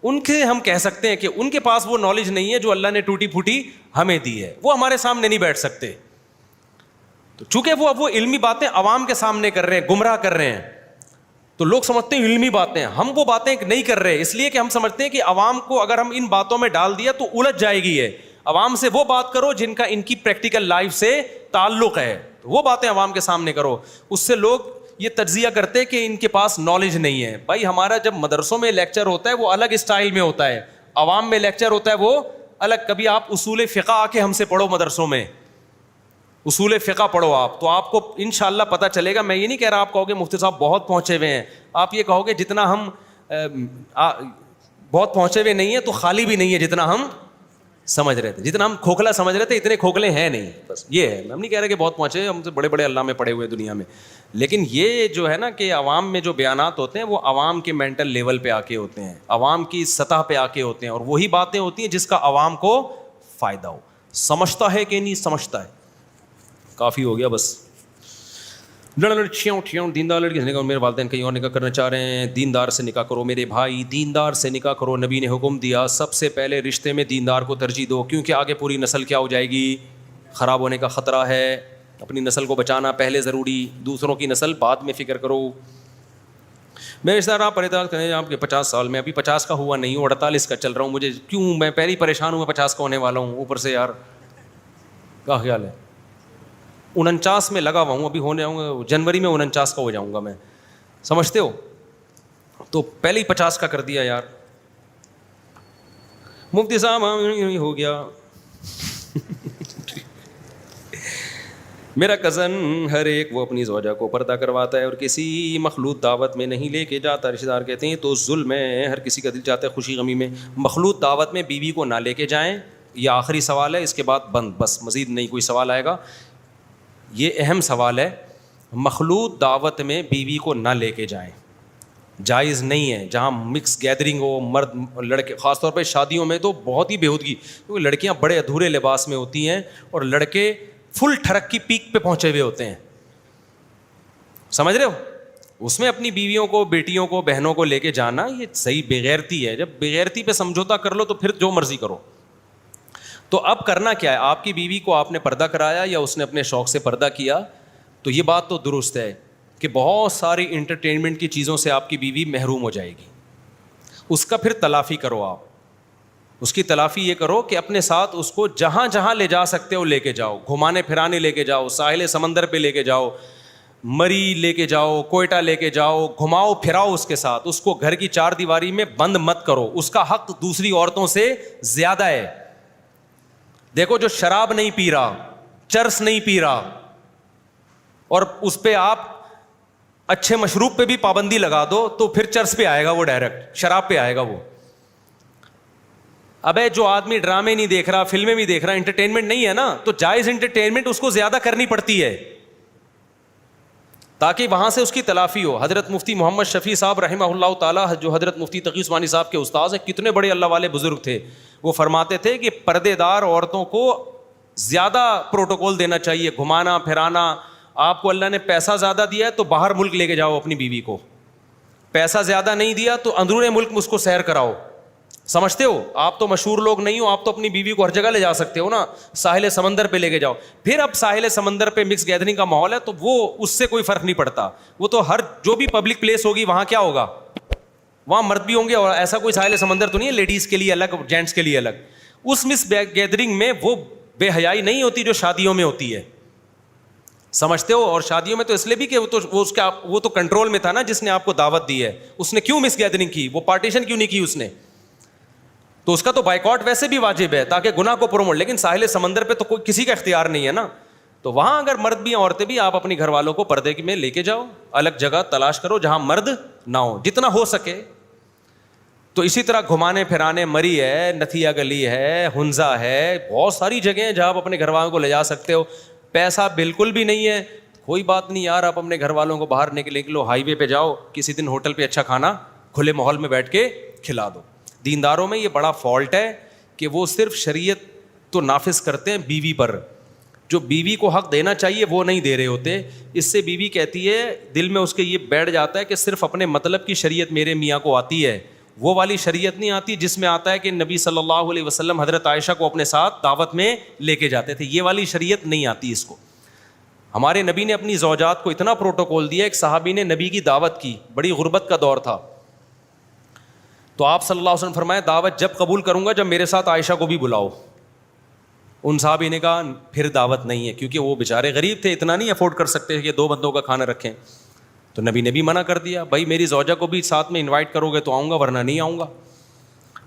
ان کے ہم کہہ سکتے ہیں کہ ان کے پاس وہ نالج نہیں ہے جو اللہ نے ٹوٹی پھوٹی ہمیں دی ہے. وہ ہمارے سامنے نہیں بیٹھ سکتے, تو چونکہ وہ علمی باتیں عوام کے سامنے کر رہے ہیں, گمراہ کر رہے ہیں, تو لوگ سمجھتے ہیں علمی باتیں. ہم وہ باتیں نہیں کر رہے, اس لیے کہ ہم سمجھتے ہیں کہ عوام کو اگر ہم ان باتوں میں ڈال دیا تو الجھ جائے گی. ہے عوام سے وہ بات کرو جن کا ان کی پریکٹیکل لائف سے تعلق ہے, وہ باتیں عوام کے سامنے کرو. اس سے لوگ یہ تجزیہ کرتے کہ ان کے پاس نالج نہیں ہے. بھائی ہمارا جب مدرسوں میں لیکچر ہوتا ہے وہ الگ اسٹائل میں ہوتا ہے, عوام میں لیکچر ہوتا ہے وہ الگ. کبھی آپ اصول فقہ آ کے ہم سے پڑھو مدرسوں میں, اصول فقہ پڑھو آپ, تو آپ کو انشاءاللہ پتہ چلے گا. میں یہ نہیں کہہ رہا آپ کہو گے مفتی صاحب بہت پہنچے ہوئے ہیں, آپ یہ کہو گے جتنا ہم بہت پہنچے ہوئے نہیں ہیں تو خالی بھی نہیں ہے جتنا ہم سمجھ رہے تھے, جتنا ہم کھوکھلا سمجھ رہے تھے اتنے کھوکھلے ہیں نہیں. بس یہ ہے, ہم نہیں کہہ رہے کہ بہت پہنچے, ہم سے بڑے بڑے اللہ میں پڑے ہوئے دنیا میں, لیکن یہ جو ہے نا کہ عوام میں جو بیانات ہوتے ہیں وہ عوام کے مینٹل لیول پہ آ کے ہوتے ہیں, عوام کی سطح پہ آ کے ہوتے ہیں, اور وہی باتیں ہوتی ہیں جس کا عوام کو فائدہ ہو. سمجھتا ہے کہ نہیں سمجھتا ہے. کافی ہو گیا بس. لڑکیاں دیندار لڑکی سے نکاح, میرے والدین کہیں اور نکاح کرنا چاہ رہے ہیں, دیندار سے نکاح کرو میرے بھائی, دیندار سے نکاح کرو. نبی نے حکم دیا سب سے پہلے رشتے میں دیندار کو ترجیح دو, کیونکہ آگے پوری نسل کیا ہو جائے گی, خراب ہونے کا خطرہ ہے. اپنی نسل کو بچانا پہلے ضروری, دوسروں کی نسل بعد میں فکر کرو. میں اس طرح پریشان کریں آپ کے 50 سال میں, ابھی 50 کا ہوا نہیں ہوں, 48 کا چل رہا ہوں, مجھے کیوں, میں پہلے ہی پریشان ہوں, میں 50 کا ہونے والا ہوں, اوپر سے یار کیا خیال ہے. 49 میں لگا ہوا ہوں, ابھی ہونے آؤں گا جنوری میں 49 کا ہو جاؤں گا میں, سمجھتے ہو, تو پہلے ہی 50 کا کر دیا یار. مفتی صاحب ہو گیا. میرا کزن ہر ایک وہ اپنی زوجہ کو پردہ کرواتا ہے اور کسی مخلوط دعوت میں نہیں لے کے جاتا. رشتہ دار کہتے ہیں تو ظلم ہے, ہر کسی کا دل چاہتا ہے خوشی غمی میں مخلوط دعوت میں بیوی کو نہ لے کے جائیں. یہ آخری سوال ہے, اس کے بعد بند, بس مزید نہیں کوئی سوال آئے گا. یہ اہم سوال ہے, مخلوط دعوت میں بیوی کو نہ لے کے جائیں, جائز نہیں ہے. جہاں مکس گیدرنگ ہو, مرد لڑکے, خاص طور پہ شادیوں میں تو بہت ہی بےہودگی, کیونکہ لڑکیاں بڑے ادھورے لباس میں ہوتی ہیں اور لڑکے فل ٹھڑک کی پیک پہ پہنچے ہوئے ہوتے ہیں, سمجھ رہے ہو. اس میں اپنی بیویوں کو, بیٹیوں کو, بہنوں کو لے کے جانا یہ صحیح بےغیرتی ہے. جب بےغیرتی پہ سمجھوتا کر لو تو پھر جو مرضی کرو. تو اب کرنا کیا ہے, آپ کی بیوی کو آپ نے پردہ کرایا یا اس نے اپنے شوق سے پردہ کیا, تو یہ بات تو درست ہے کہ بہت ساری انٹرٹینمنٹ کی چیزوں سے آپ کی بیوی محروم ہو جائے گی. اس کا پھر تلافی کرو آپ. اس کی تلافی یہ کرو کہ اپنے ساتھ اس کو جہاں جہاں لے جا سکتے ہو لے کے جاؤ, گھمانے پھرانے لے کے جاؤ, ساحل سمندر پہ لے کے جاؤ, مری لے کے جاؤ, کوئٹہ لے کے جاؤ, گھماؤ پھراؤ اس کے ساتھ. اس کو گھر کی 4 دیواری میں بند مت کرو, اس کا حق دوسری عورتوں سے زیادہ ہے. دیکھو جو شراب نہیں پی رہا, چرس نہیں پی رہا, اور اس پہ آپ اچھے مشروب پہ بھی پابندی لگا دو تو پھر چرس پہ آئے گا وہ, ڈائریکٹ شراب پہ آئے گا وہ. ابے جو آدمی ڈرامے نہیں دیکھ رہا, فلمیں بھی دیکھ رہا, انٹرٹینمنٹ نہیں ہے نا, تو جائز انٹرٹینمنٹ اس کو زیادہ کرنی پڑتی ہے تاکہ وہاں سے اس کی تلافی ہو. حضرت مفتی محمد شفیع صاحب رحمہ اللہ تعالیٰ, جو حضرت مفتی تقی عثمانی صاحب کے استاذ ہیں, کتنے بڑے اللہ والے بزرگ تھے, وہ فرماتے تھے کہ پردے دار عورتوں کو زیادہ پروٹوکول دینا چاہیے, گھمانا پھرانا. آپ کو اللہ نے پیسہ زیادہ دیا ہے تو باہر ملک لے کے جاؤ اپنی بیوی کو, پیسہ زیادہ نہیں دیا تو اندرون ملک میں اس کو سیر کراؤ. سمجھتے ہو, آپ تو مشہور لوگ نہیں ہو, آپ تو اپنی بیوی کو ہر جگہ لے جا سکتے ہو نا, ساحل سمندر پہ لے کے جاؤ. پھر اب ساحل سمندر پہ مکس گیدرنگ کا ماحول ہے تو وہ اس سے کوئی فرق نہیں پڑتا, وہ تو ہر جو بھی پبلک پلیس ہوگی وہاں کیا ہوگا, وہاں مرد بھی ہوں گے, اور ایسا کوئی ساحل سمندر تو نہیں ہے لیڈیز کے لیے الگ, جینٹس کے لیے الگ. اس مکس گیدرنگ میں وہ بے حیائی نہیں ہوتی جو شادیوں میں ہوتی ہے, سمجھتے ہو. اور شادیوں میں تو اس لیے بھی کہ وہ تو کنٹرول میں تھا نا جس نے آپ کو دعوت دی ہے, اس نے کیوں مس گیدرنگ کی, وہ پارٹیشن کیوں نہیں کی اس نے, تو اس کا تو بائیکاٹ ویسے بھی واجب ہے تاکہ گناہ کو پروموٹ. لیکن ساحل سمندر پہ تو کوئی کسی کا اختیار نہیں ہے نا, تو وہاں اگر مرد بھی عورتیں بھی, آپ اپنی گھر والوں کو پردے میں لے کے جاؤ, الگ جگہ تلاش کرو جہاں مرد نہ ہو جتنا ہو سکے. تو اسی طرح گھمانے پھرانے, مری ہے, نتھیا گلی ہے, ہنزا ہے, بہت ساری جگہیں ہیں جہاں آپ اپنے گھر والوں کو لے جا سکتے ہو. پیسہ بالکل بھی نہیں ہے, کوئی بات نہیں یار, آپ اپنے گھر والوں کو باہر نکلو, ہائی وے پہ جاؤ, کسی دن ہوٹل پہ اچھا کھانا کھلے ماحول میں بیٹھ کے کھلا دو. دینداروں میں یہ بڑا فالٹ ہے کہ وہ صرف شریعت تو نافذ کرتے ہیں بیوی پر, جو بیوی کو حق دینا چاہیے وہ نہیں دے رہے ہوتے. اس سے بیوی کہتی ہے, دل میں اس کے یہ بیٹھ جاتا ہے کہ صرف اپنے مطلب کی شریعت میرے میاں کو آتی ہے, وہ والی شریعت نہیں آتی جس میں آتا ہے کہ نبی صلی اللہ علیہ وسلم حضرت عائشہ کو اپنے ساتھ دعوت میں لے کے جاتے تھے, یہ والی شریعت نہیں آتی اس کو. ہمارے نبی نے اپنی زوجات کو اتنا پروٹوکول دیا, ایک صحابی نے نبی کی دعوت کی, بڑی غربت کا دور تھا, تو آپ صلی اللہ علیہ وسلم فرمایا دعوت جب قبول کروں گا جب میرے ساتھ عائشہ کو بھی بلاؤ. ان صحابی نے کہا پھر دعوت نہیں ہے, کیونکہ وہ بیچارے غریب تھے, اتنا نہیں افورڈ کر سکتے کہ 2 بندوں کا کھانا رکھیں. تو نبی نے بھی منع کر دیا, بھائی میری زوجہ کو بھی ساتھ میں انوائٹ کرو گے تو آؤں گا ورنہ نہیں آؤں گا.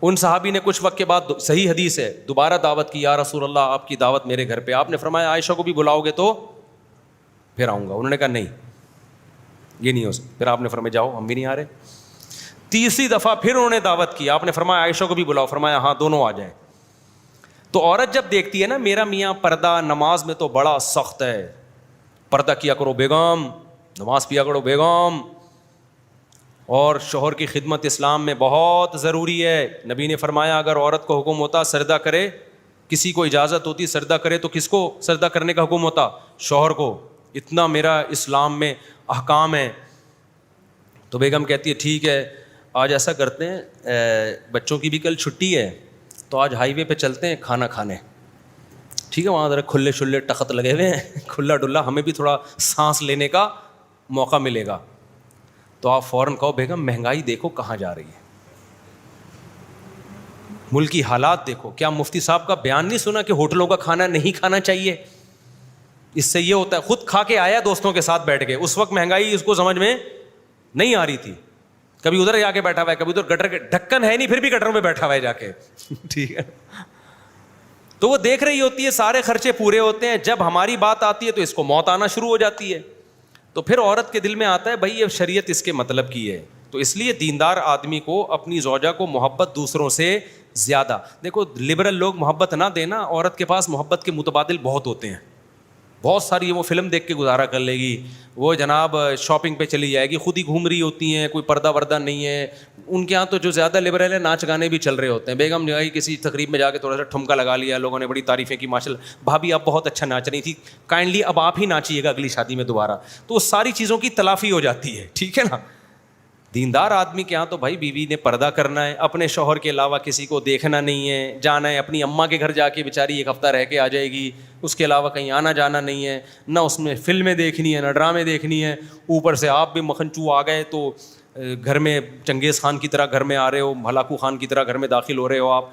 ان صحابی نے کچھ وقت کے بعد, صحیح حدیث ہے, دوبارہ دعوت کی, یا رسول اللہ آپ کی دعوت میرے گھر پہ. آپ نے فرمایا عائشہ کو بھی بلاؤ گے تو پھر آؤں گا. انہوں نے کہا نہیں یہ نہیں ہو سکتا. پھر آپ نے فرمایا جاؤ ہم بھی نہیں آ رہے. تیسری دفعہ پھر انہوں نے دعوت کی, آپ نے فرمایا عائشہ کو بھی بلاؤ. فرمایا ہاں دونوں آ جائیں. تو عورت جب دیکھتی ہے نا میرا میاں پردہ نماز میں تو بڑا سخت ہے, پردہ کیا کرو بیگم, نماز پیا کرو بیگم, اور شوہر کی خدمت اسلام میں بہت ضروری ہے. نبی نے فرمایا اگر عورت کو حکم ہوتا سردہ کرے, کسی کو اجازت ہوتی سردہ کرے تو کس کو سردہ کرنے کا حکم ہوتا؟ شوہر کو. اتنا میرا اسلام میں احکام ہے. تو بیگم کہتی ہے ٹھیک ہے آج ایسا کرتے ہیں, بچوں کی بھی کل چھٹی ہے تو آج ہائی وے پہ چلتے ہیں کھانا کھانے, ٹھیک ہے, وہاں ذرا کھلے شلے تخت لگے ہوئے ہیں, کھلا ڈلا, ہمیں بھی تھوڑا سانس لینے کا موقع ملے گا. تو آپ فوراً کہو بیگم مہنگائی دیکھو کہاں جا رہی ہے, ملک کی حالات دیکھو. کیا مفتی صاحب کا بیان نہیں سنا کہ ہوٹلوں کا کھانا نہیں کھانا چاہیے؟ اس سے یہ ہوتا ہے, خود کھا کے آیا دوستوں کے ساتھ بیٹھ کے, اس وقت مہنگائی اس کو سمجھ میں نہیں آ رہی تھی. کبھی ادھر جا کے بیٹھا ہوا ہے, کبھی ادھر گٹر کے ڈھکن ہے نہیں پھر بھی گٹروں میں بیٹھا ہوا ہے جا کے, ٹھیک ہے. تو وہ دیکھ رہی ہوتی ہے سارے خرچے پورے ہوتے ہیں. جب ہماری بات آتی ہے تو اس کو موت آنا شروع ہو جاتی ہے. تو پھر عورت کے دل میں آتا ہے بھائی یہ شریعت اس کے مطلب کی ہے. تو اس لیے دیندار آدمی کو اپنی زوجہ کو محبت دوسروں سے زیادہ, دیکھو لبرل لوگ محبت نہ دینا, عورت کے پاس محبت کے متبادل بہت ہوتے ہیں, بہت ساری. وہ فلم دیکھ کے گزارا کر لے گی, وہ جناب شاپنگ پہ چلی جائے گی, خود ہی گھوم رہی ہوتی ہیں, کوئی پردہ وردہ نہیں ہے. ان کے یہاں تو جو زیادہ لبرل ہے ناچ گانے بھی چل رہے ہوتے ہیں. بیگم جو ہے کسی تقریب میں جا کے تھوڑا سا ٹھمکا لگا لیا, لوگوں نے بڑی تعریفیں کی, ماشاء اللہ بھابھی آپ بہت اچھا ناچ رہی تھی, کائنڈلی اب آپ ہی ناچیے گا اگلی شادی میں دوبارہ. تو اس ساری چیزوں کی تلافی ہو جاتی ہے, ٹھیک ہے نا. دیندار آدمی کے یہاں تو بھائی بیوی نے پردہ کرنا ہے, اپنے شوہر کے علاوہ کسی کو دیکھنا نہیں ہے, جانا ہے اپنی اماں کے گھر جا کے بیچاری ایک ہفتہ رہ کے آ جائے گی, اس کے علاوہ کہیں آنا جانا نہیں ہے, نہ اس میں فلمیں دیکھنی ہے نہ ڈرامے دیکھنی ہے. اوپر سے آپ بھی مکھنچو آ گئے تو گھر میں چنگیز خان کی طرح گھر میں آ رہے ہو, ہلاکو خان کی طرح گھر میں داخل ہو رہے ہو آپ,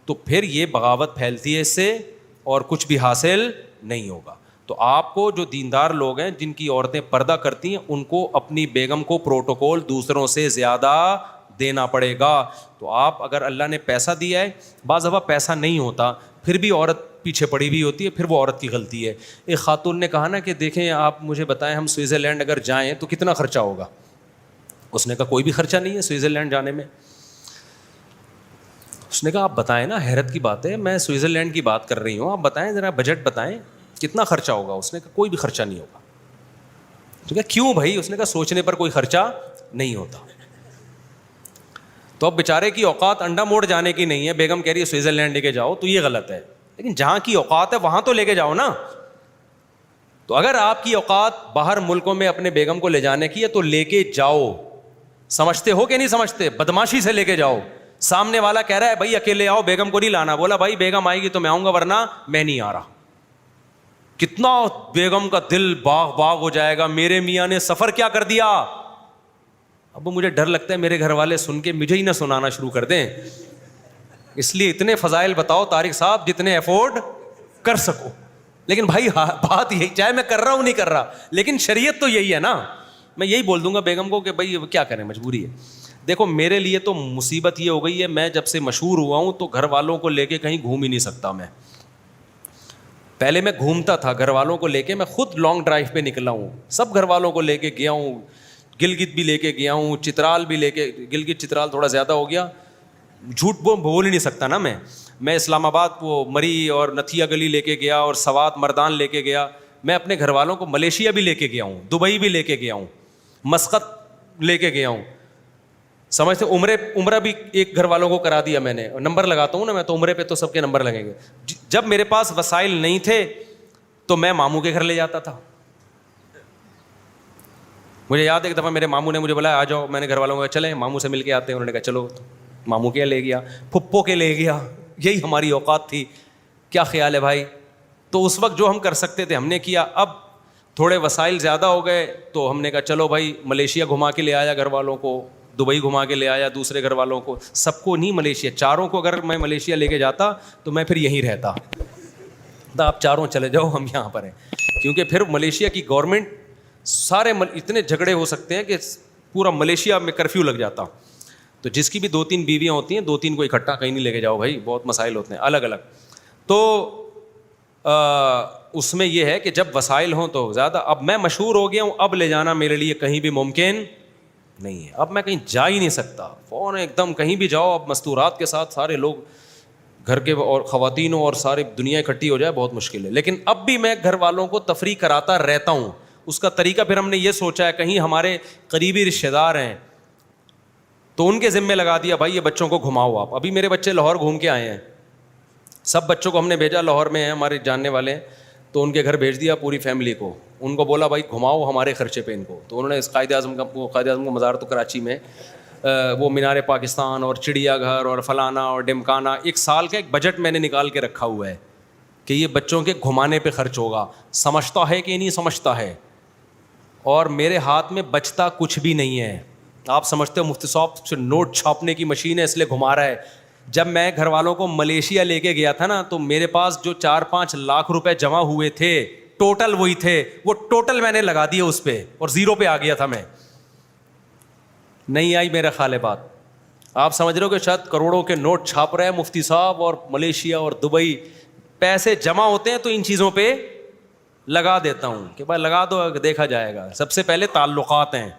تو پھر یہ بغاوت پھیلتی ہے اس سے اور کچھ بھی حاصل نہیں ہوگا. تو آپ کو جو دیندار لوگ ہیں جن کی عورتیں پردہ کرتی ہیں ان کو اپنی بیگم کو پروٹوکول دوسروں سے زیادہ دینا پڑے گا. تو آپ اگر اللہ نے پیسہ دیا ہے, بعض دفعہ پیسہ نہیں ہوتا پھر بھی عورت پیچھے پڑی ہوئی ہوتی ہے, پھر وہ عورت کی غلطی ہے. ایک خاتون نے کہا نا کہ دیکھیں آپ مجھے بتائیں ہم سوئٹزرلینڈ اگر جائیں تو کتنا خرچہ ہوگا؟ اس نے کہا کوئی بھی خرچہ نہیں ہے سوئٹزرلینڈ جانے میں. اس نے کہا آپ بتائیں نا, حیرت کی بات ہے, میں سوئٹزرلینڈ کی بات کر رہی ہوں, آپ بتائیں ذرا بجٹ بتائیں کتنا خرچہ ہوگا. اس نے کہا کوئی بھی خرچہ نہیں ہوگا. تو کہا کیوں بھائی؟ اس نے کہا سوچنے پر کوئی خرچہ نہیں ہوتا. تو اب بیچارے کی اوقات انڈا موڑ جانے کی نہیں ہے, بیگم کہہ رہی ہے سوئٹزرلینڈ لے کے جاؤ, تو یہ غلط ہے. لیکن جہاں کی اوقات ہے وہاں تو لے کے جاؤ نا. تو اگر آپ کی اوقات باہر ملکوں میں اپنے بیگم کو لے جانے کی ہے تو لے کے جاؤ. سمجھتے ہو کہ نہیں سمجھتے؟ بدماشی سے لے کے جاؤ. سامنے والا کہہ رہا ہے بھائی اکیلے آؤ, بیگم کو نہیں لانا. بولا بھائی بیگم آئے گی تو میں آؤں گا ورنہ میں نہیں آ رہا. کتنا بیگم کا دل باغ باغ ہو جائے گا, میرے میاں نے سفر کیا کر دیا. اب مجھے ڈر لگتا ہے میرے گھر والے سن کے مجھے ہی نہ سنانا شروع کر دیں, اس لیے اتنے فضائل بتاؤ طارق صاحب جتنے افورڈ کر سکو. لیکن بھائی بات یہی, چاہے میں کر رہا ہوں نہیں کر رہا, لیکن شریعت تو یہی ہے نا. میں یہی بول دوں گا بیگم کو کہ بھائی کیا کریں, مجبوری ہے. دیکھو میرے لیے تو مصیبت یہ ہو گئی ہے, میں جب سے مشہور ہوا ہوں تو گھر والوں کو لے کے کہیں گھوم ہی نہیں سکتا. میں پہلے میں گھومتا تھا گھر والوں کو لے کے, میں خود لانگ ڈرائیو پہ نکلا ہوں, سب گھر والوں کو لے کے گیا ہوں, گلگت بھی لے کے گیا ہوں, چترال بھی لے کے, گلگت چترال تھوڑا زیادہ ہو گیا, جھوٹ بول ہی نہیں سکتا نا میں اسلام آباد وہ مری اور نتھیا گلی لے کے گیا اور سوات مردان لے کے گیا. میں اپنے گھر والوں کو ملیشیا بھی لے کے گیا ہوں, دبئی بھی لے کے گیا ہوں, مسقط لے کے گیا ہوں. سمجھتے عمرہ بھی ایک گھر والوں کو کرا دیا میں نے, نمبر لگاتا ہوں نا میں, تو عمرے پہ تو سب کے نمبر لگیں گے. جب میرے پاس وسائل نہیں تھے تو میں ماموں کے گھر لے جاتا تھا. مجھے یاد ہے ایک دفعہ میرے ماموں نے مجھے بولا آ جاؤ, میں نے گھر والوں کو کہا چلیں ماموں سے مل کے آتے ہیں. انہوں نے کہا چلو, ماموں کے لے گیا, پھپھو کے لے گیا. یہی ہماری اوقات تھی. کیا خیال ہے بھائی؟ تو اس وقت جو ہم کر سکتے تھے ہم نے کیا. اب تھوڑے وسائل زیادہ ہو گئے تو ہم نے کہا چلو بھائی ملیشیا گھما کے لے آیا گھر والوں کو, دبئی گھما کے لے آیا دوسرے گھر والوں کو, سب کو نہیں ملیشیا, چاروں کو اگر میں ملیشیا لے کے جاتا تو میں پھر یہیں رہتا. آپ چاروں چلے جاؤ ہم یہاں پر ہیں, کیونکہ پھر ملیشیا کی گورنمنٹ سارے اتنے جھگڑے ہو سکتے ہیں کہ پورا ملیشیا میں کرفیو لگ جاتا. تو جس کی بھی 2-3 بیویاں ہوتی ہیں 2-3 کو اکٹھا کہیں نہیں لے کے جاؤ بھائی, بہت مسائل ہوتے ہیں الگ الگ. تو اس میں یہ ہے کہ جب وسائل ہوں تو زیادہ. اب میں مشہور ہو گیا ہوں, اب لے جانا میرے لیے کہیں بھی ممکن نہیں ہے. اب میں کہیں جا ہی نہیں سکتا, فون ایک دم کہیں بھی جاؤ اب مستورات کے ساتھ سارے لوگ گھر کے اور خواتین اور ساری دنیا اکٹھی ہو جائے بہت مشکل ہے. لیکن اب بھی میں گھر والوں کو تفریح کراتا رہتا ہوں. اس کا طریقہ پھر ہم نے یہ سوچا ہے کہیں ہمارے قریبی رشتہ دار ہیں تو ان کے ذمہ لگا دیا بھائی یہ بچوں کو گھماؤ آپ. ابھی میرے بچے لاہور گھوم کے آئے ہیں, سب بچوں کو ہم نے بھیجا, لاہور میں ہیں ہمارے جاننے والے ہیں, تو ان کے گھر بھیج دیا پوری فیملی کو. ان کو بولا بھائی گھماؤ ہمارے خرچے پہ ان کو. تو انہوں نے قائد اعظم کا مزار تو کراچی میں, وہ مینار پاکستان اور چڑیا گھر اور فلانا اور ڈمکانا, 1 سال کا ایک بجٹ میں نے نکال کے رکھا ہوا ہے کہ یہ بچوں کے گھمانے پہ خرچ ہوگا. سمجھتا ہے کہ نہیں سمجھتا ہے, اور میرے ہاتھ میں بچتا کچھ بھی نہیں ہے. آپ سمجھتے ہو مفتی صاحب سے نوٹ چھاپنے کی مشین ہے اس لیے گھما رہا ہے. جب میں گھر والوں کو ملیشیا لے کے گیا تھا نا تو میرے پاس جو 4-5 لاکھ روپے جمع ہوئے تھے ٹوٹل وہی تھے, وہ ٹوٹل میں نے لگا دیے اس پہ اور 0 پہ آ گیا تھا میں. نہیں آئی میرا خیال بات. آپ سمجھ رہے ہو کہ شاید کروڑوں کے نوٹ چھاپ رہے ہیں مفتی صاحب, اور ملیشیا اور دبئی پیسے جمع ہوتے ہیں تو ان چیزوں پہ لگا دیتا ہوں کہ بھائی لگا دو دیکھا جائے گا. سب سے پہلے تعلقات ہیں,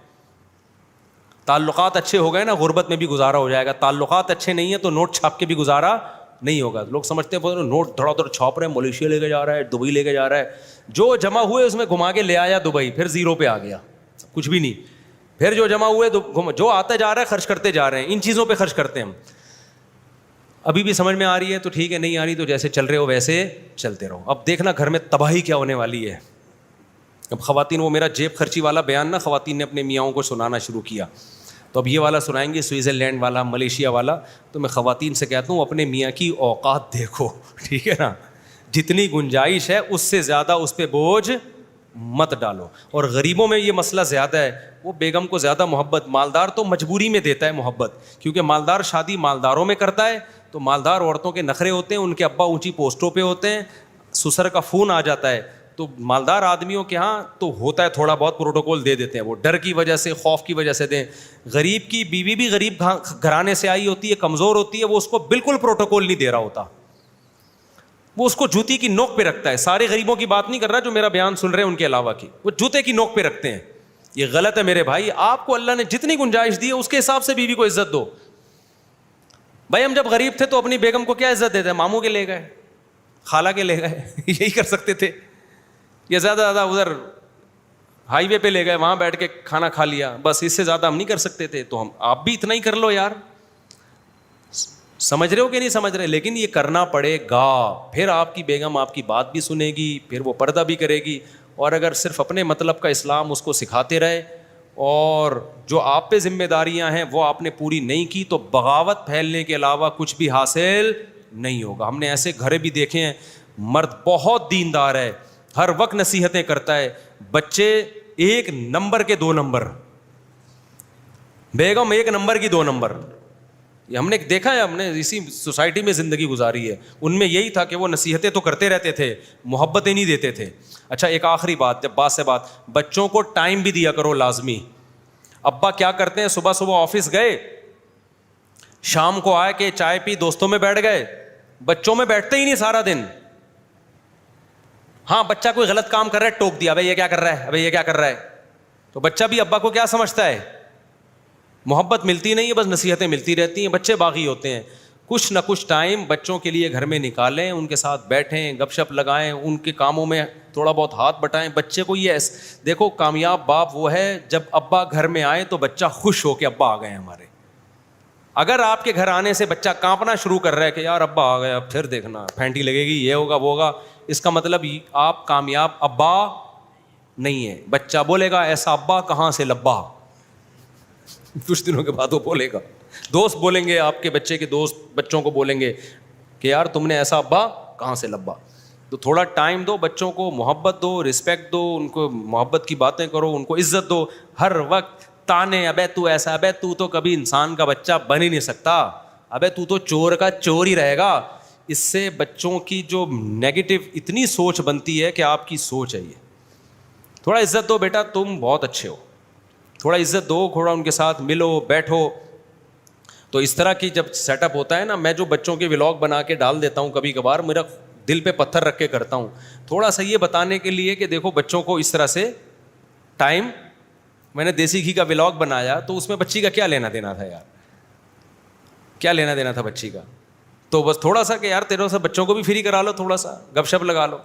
تعلقات اچھے ہو گئے نا غربت میں بھی گزارا ہو جائے گا. تعلقات اچھے نہیں ہیں تو نوٹ چھاپ کے بھی گزارا نہیں ہوگا. لوگ سمجھتے ہیں نوٹ دھڑا دھڑ چھاپ رہے ہیں, ملیشیا لے کے جا رہا ہے, دبئی لے کے جا رہا ہے. جو جمع ہوئے اس میں گھما کے لے آیا دبئی, پھر 0 پہ آ گیا, کچھ بھی نہیں. پھر جو جمع ہوئے جو آتا جا رہا ہے خرچ کرتے جا رہے ہیں. ان چیزوں پہ خرچ کرتے ہیں ہم. ابھی بھی سمجھ میں آ رہی ہے تو ٹھیک ہے, نہیں آ رہی تو جیسے چل رہے ہو ویسے چلتے رہو. اب دیکھنا گھر میں تباہی کیا ہونے والی ہے. اب خواتین, وہ میرا جیب خرچی والا بیان نا خواتین نے اپنے میاں کو سنانا شروع کیا, تو اب یہ والا سنائیں گے سوئٹزرلینڈ والا, ملیشیا والا. تو میں خواتین سے کہتا ہوں اپنے میاں کی اوقات دیکھو, ٹھیک ہے نا, جتنی گنجائش ہے اس سے زیادہ اس پہ بوجھ مت ڈالو. اور غریبوں میں یہ مسئلہ زیادہ ہے, وہ بیگم کو زیادہ محبت, مالدار تو مجبوری میں دیتا ہے محبت, کیونکہ مالدار شادی مالداروں میں کرتا ہے, تو مالدار عورتوں کے نخرے ہوتے ہیں, ان کے ابا اونچی پوسٹوں پہ ہوتے ہیں, سسر کا فون آ جاتا ہے. تو مالدار آدمیوں کے ہاں تو ہوتا ہے تھوڑا بہت پروٹوکول دے دیتے ہیں, وہ ڈر کی وجہ سے خوف کی وجہ سے دیں. غریب کی بیوی بھی غریب گھرانے سے آئی ہوتی ہے, کمزور ہوتی ہے, وہ اس کو بالکل پروٹوکول نہیں دے رہا ہوتا, وہ اس کو جوتی کی نوک پہ رکھتا ہے. سارے غریبوں کی بات نہیں کر رہا جو میرا بیان سن رہے ہیں ان کے علاوہ کی, وہ جوتے کی نوک پہ رکھتے ہیں. یہ غلط ہے میرے بھائی. آپ کو اللہ نے جتنی گنجائش دی ہے اس کے حساب سے بیوی کو عزت دو. بھائی ہم جب غریب تھے تو اپنی بیگم کو کیا عزت دیتے ہیں, ماموں کے لے گئے, خالہ کے لے گئے, یہی کر سکتے تھے. یا زیادہ زیادہ ادھر ہائی وے پہ لے گئے, وہاں بیٹھ کے کھانا کھا لیا, بس اس سے زیادہ ہم نہیں کر سکتے تھے. تو ہم آپ بھی اتنا ہی کر لو یار. سمجھ رہے ہو کہ نہیں سمجھ رہے؟ لیکن یہ کرنا پڑے گا, پھر آپ کی بیگم آپ کی بات بھی سنے گی, پھر وہ پردہ بھی کرے گی. اور اگر صرف اپنے مطلب کا اسلام اس کو سکھاتے رہے اور جو آپ پہ ذمہ داریاں ہیں وہ آپ نے پوری نہیں کی تو بغاوت پھیلنے کے علاوہ کچھ بھی حاصل نہیں ہوگا. ہم نے ایسے گھر بھی دیکھے ہیں, مرد بہت دیندار ہے, ہر وقت نصیحتیں کرتا ہے, بچے 1 نمبر کے 2 نمبر, بیگم 1 نمبر کی 2 نمبر. یہ ہم نے دیکھا ہے, ہم نے اسی سوسائٹی میں زندگی گزاری ہے. ان میں یہی تھا کہ وہ نصیحتیں تو کرتے رہتے تھے, محبتیں نہیں دیتے تھے. اچھا ایک آخری بات, جب بات سے بات, بچوں کو ٹائم بھی دیا کرو لازمی. ابا کیا کرتے ہیں, صبح صبح آفس گئے, شام کو آئے کہ چائے پی, دوستوں میں بیٹھ گئے, بچوں میں بیٹھتے ہی نہیں سارا دن. ہاں بچہ کوئی غلط کام کر رہا ہے, ٹوک دیا, ابے یہ کیا کر رہا ہے, ابے یہ کیا کر رہا ہے. تو بچہ بھی ابا کو کیا سمجھتا ہے, محبت ملتی نہیں ہے, بس نصیحتیں ملتی رہتی ہیں. بچے باغی ہوتے ہیں. کچھ نہ کچھ ٹائم بچوں کے لیے گھر میں نکالیں, ان کے ساتھ بیٹھیں, گپ شپ لگائیں, ان کے کاموں میں تھوڑا بہت ہاتھ بٹائیں. بچے کو یہ دیکھو, کامیاب باپ وہ ہے جب ابا گھر میں آئے تو بچہ خوش ہو کہ ابا آ گئے ہمارے. اگر آپ کے گھر آنے سے بچہ کانپنا شروع کر رہا ہے کہ یار ابا آ گیا, پھر دیکھنا پھینٹی لگے گی, یہ ہوگا وہ ہوگا, اس کا مطلب آپ کامیاب ابا نہیں ہے. بچہ بولے گا ایسا ابا کہاں سے لبا, کچھ دنوں کے بعد وہ بولے گا. دوست بولیں گے, آپ کے بچے کے دوست بچوں کو بولیں گے کہ یار تم نے ایسا ابا کہاں سے لبا. تو تھوڑا ٹائم دو بچوں کو, محبت دو, رسپیکٹ دو, ان کو محبت کی باتیں کرو, ان کو عزت دو. ہر وقت تانے, ابے تو ایسا, ابے تو کبھی انسان کا بچہ بن ہی نہیں سکتا, ابے تو چور کا چور ہی رہے گا. اس سے بچوں کی جو نیگیٹو اتنی سوچ بنتی ہے کہ آپ کی سوچ ہے یہ. تھوڑا عزت دو بیٹا, تم بہت اچھے ہو, تھوڑا عزت دو, تھوڑا ان کے ساتھ ملو بیٹھو. تو اس طرح کی جب سیٹ اپ ہوتا ہے نا, میں جو بچوں کے ولاگ بنا کے ڈال دیتا ہوں کبھی کبھار, میرا دل پہ پتھر رکھ کے کرتا ہوں, تھوڑا سا یہ بتانے کے لیے کہ دیکھو بچوں کو اس طرح سے ٹائم. میں نے دیسی گھی کا ولاگ بنایا تو اس میں بچی کا کیا لینا دینا تھا یار, کیا لینا دینا تھا بچی کا, تو بس تھوڑا سا کہ یار تیروں سے بچوں کو بھی فری کرا لو, تھوڑا سا گپ شپ لگا لو.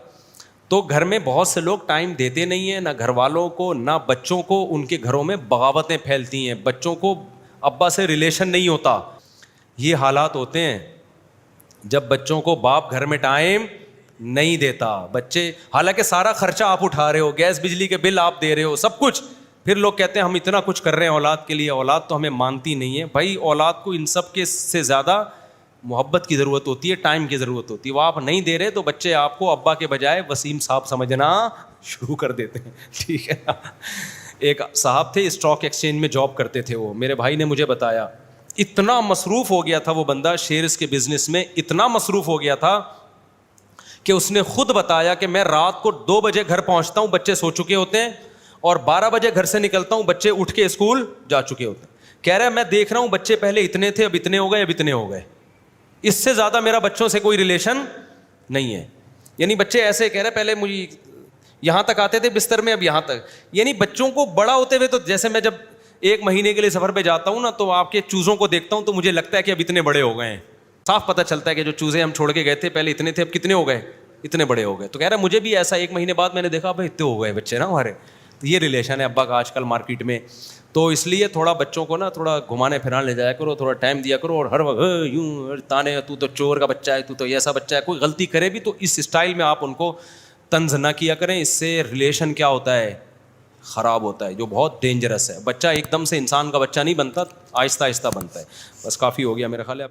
تو گھر میں بہت سے لوگ ٹائم دیتے نہیں ہیں, نہ گھر والوں کو نہ بچوں کو. ان کے گھروں میں بغاوتیں پھیلتی ہیں, بچوں کو ابا سے ریلیشن نہیں ہوتا. یہ حالات ہوتے ہیں جب بچوں کو باپ گھر میں ٹائم نہیں دیتا. بچے حالانکہ سارا خرچہ آپ اٹھا رہے ہو, گیس بجلی کے بل آپ دے رہے ہو, سب کچھ, پھر لوگ کہتے ہیں ہم اتنا کچھ کر رہے ہیں اولاد کے لیے, اولاد تو ہمیں مانتی نہیں ہے. بھائی اولاد کو ان سب کے سے زیادہ محبت کی ضرورت ہوتی ہے, ٹائم کی ضرورت ہوتی ہے. وہ آپ نہیں دے رہے تو بچے آپ کو ابا کے بجائے وسیم صاحب سمجھنا شروع کر دیتے ہیں, ٹھیک ہے نا. ایک صاحب تھے اسٹاک ایکسچینج میں جاب کرتے تھے, وہ میرے بھائی نے مجھے بتایا, اتنا مصروف ہو گیا تھا وہ بندہ شیئرز کے بزنس میں, اتنا مصروف ہو گیا تھا کہ اس نے خود بتایا کہ میں رات کو 2 بجے گھر پہنچتا ہوں, بچے سو چکے ہوتے ہیں, اور 12 بجے گھر سے نکلتا ہوں, بچے اٹھ کے اسکول جا چکے ہوتے ہیں. کہہ رہا ہے میں دیکھ رہا ہوں بچے پہلے اتنے تھے, اب اتنے ہو گئے, اب اتنے ہو گئے, اس سے زیادہ میرا بچوں سے کوئی ریلیشن نہیں ہے. یعنی بچے ایسے کہہ رہے پہلے مجھے یہاں تک آتے تھے بستر میں, اب یہاں تک. یعنی بچوں کو بڑا ہوتے ہوئے, تو جیسے میں جب 1 مہینے کے لیے سفر پہ جاتا ہوں نا, تو آپ کے چوزوں کو دیکھتا ہوں تو مجھے لگتا ہے کہ اب اتنے بڑے ہو گئے ہیں. صاف پتہ چلتا ہے کہ جو چوزے ہم چھوڑ کے گئے تھے پہلے اتنے تھے, اب کتنے ہو گئے, اتنے بڑے ہو گئے. تو کہہ رہا ہے مجھے بھی ایسا 1 مہینے بعد میں نے دیکھا بھائی اتنے ہو گئے بچے نا ہمارے. تو یہ ریلیشن ہے ابا کا آج کل مارکیٹ میں. تو اس لیے تھوڑا بچوں کو نا تھوڑا گھمانے پھرانے لے جایا کرو, تھوڑا ٹائم دیا کرو, اور ہر وقت یوں تانے تو چور کا بچہ ہے, تو ایسا بچہ ہے. کوئی غلطی کرے بھی تو اس اسٹائل میں آپ ان کو طنز نہ کیا کریں, اس سے ریلیشن کیا ہوتا ہے, خراب ہوتا ہے, جو بہت ڈینجرس ہے. بچہ ایک دم سے انسان کا بچہ نہیں بنتا, آہستہ آہستہ بنتا ہے. بس کافی ہو گیا میرا خیال ہے.